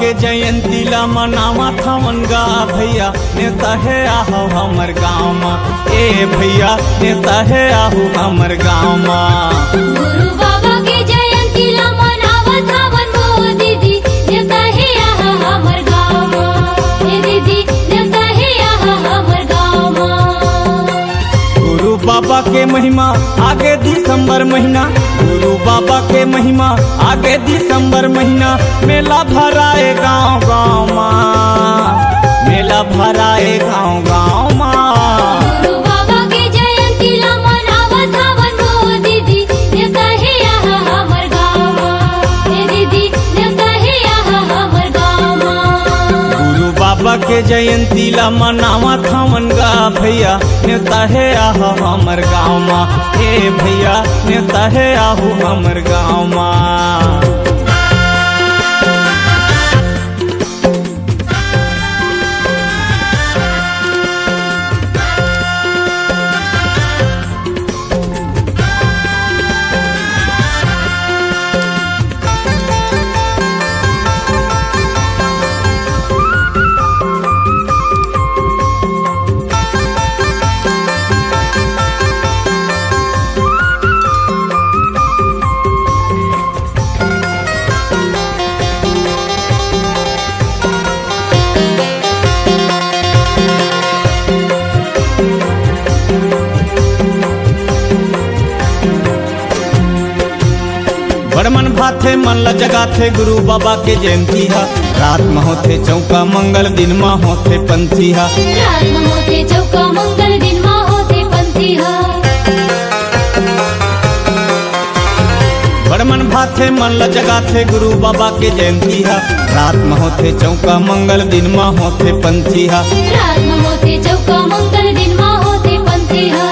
के जयंती ला मनावा थावन गा भैया नेता है आहू हमर गाँव माँ। ए भैया नेता है आहू हमर गाँव माँ। गुरु बाबा के जयंती ला मनावा थावन गो दीदी नेता है आहू हमर गाँव माँ। ए दीदी नेता है आहू हमर गाँव माँ। गुरु बाबा के महिमा आगे दिसंबर महीना, गुरु बाबा के महिमा आगे दिसंबर महीना मेला भराए गाँव गाँव माँ, मेला भराए गाँव गाँव माँ। गुरु बाबा के जयंती ला मनावा थावन गो दीदी नेता है आहू हमर गाँव माँ। ए दीदी नेता है आहू हमर गाँव माँ। गुरु बाबा के जयंती ला मनावा थावन गा भैया नेता है आहू हमर गाँव माँ। ए भैया नेता है आहू हमर गाँव माँ। बड़ मन भाथे मन ल जगाथे गुरु बाबा के जयंती हा। रात में होथे चौका मंगल दिन में होथे पंथी हा। रात में होथे चौका मंगल दिन में होथे पंथी हा। बड़ मन भाथे मन ल जगाथे गुरु बाबा के जयंती हा। रात में होथे चौका मंगल दिन में होथे पंथी हा। रात में होथे चौका मंगल दिन में होथे पंथी हा।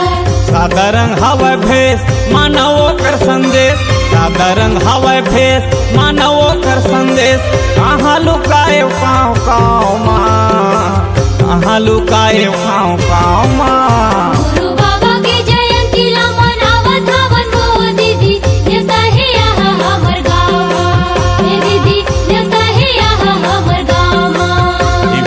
सादा रंग हवा भेष मानवो कर संदेश, सादा रंग हवा भेष मानवो कर संदेश। कहाँ लुकाए काँव काँव माँ, कहाँ लुकाए काँव काँव माँ। गुरु बाबा के जयंती ला मनावा थावन गो दीदी नेता है आहू हमर गाँव माँ। ए दीदी नेता है आहू हमर गाँव माँ।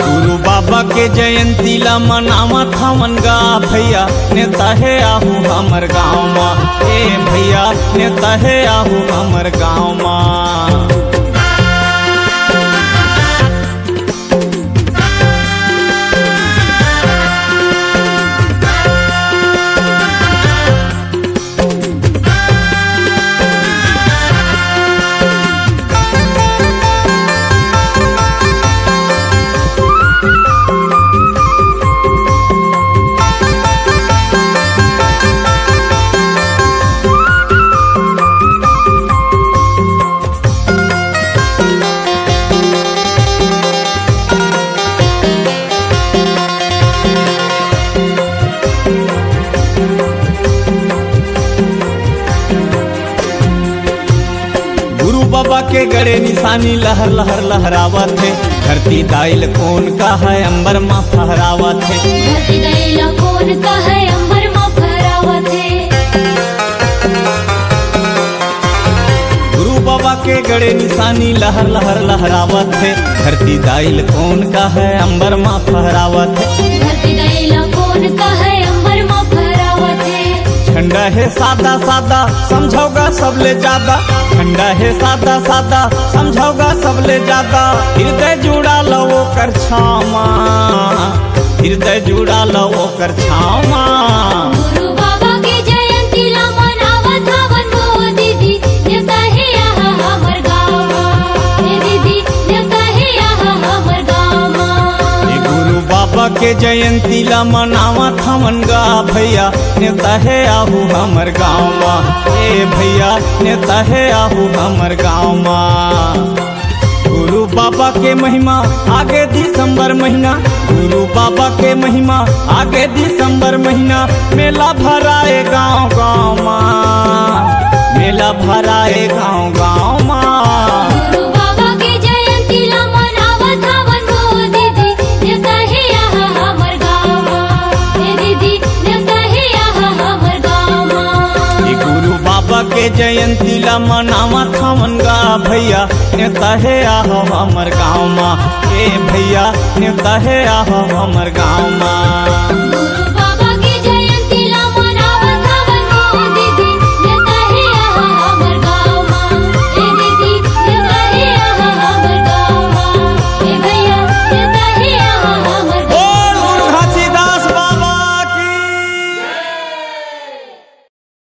गुरु बाबा के जयंती ला मनावा थावन गा भैया नेता है आहू हमर गाँव माँ। ए भैया नेता है आहू हमर गाँव माँ। बाबा के गड़े निशानी लहर लहर लहरावत है। धरती दाइल कौन का है अंबर माँ फहरावत है। धरती दाइल कौन का है अंबर माँ फहरावत है। गुरु बाबा के गड़े निशानी लहर लहर लहरावत है। धरती दाइल कौन का है अंबर माँ फहरावत है। धरती दाइल कौन का है अंबर माँ फहरावत है। ठंडा है सादा सादा समझोगा सबले ज्यादा, ठंडा है सादा सादा समझोगा सबले ज्यादा। हृदय जुड़ा लो वो कर छामा, हृदय जुड़ा लो वो कर छामा। गुरु बाबा के जयंती ला मनावा थावन गो दीदी नेता है आहू हमर गाँव माँ। ए दीदी नेता है आहू हमर गाँव माँ। गुरु बाबा के जयंती ला मनावा थावन गा भैया नेता है आहू हमर गाँव माँ। ए भैया नेता है आहू हमर गाँव माँ। गुरु बाबा के महिमा आगे दिसंबर महीना, गुरु बाबा के महिमा आगे दिसंबर महीना मेला भराए गाँव गाँव माँ, मेला भराए गाँव गाँव माँ। गुरु बाबा के जयंती ला मनावा थावन गो दीदी नेता है आहू हमर गाँव माँ। ए दीदी नेता है आहू हमर गाँव माँ। गुरु बाबा के जयंती ला मनावत हमन गा भैया नेता है आहो हमर गाँव मा। ए भैया नेता है आहो हमर गाँव मा।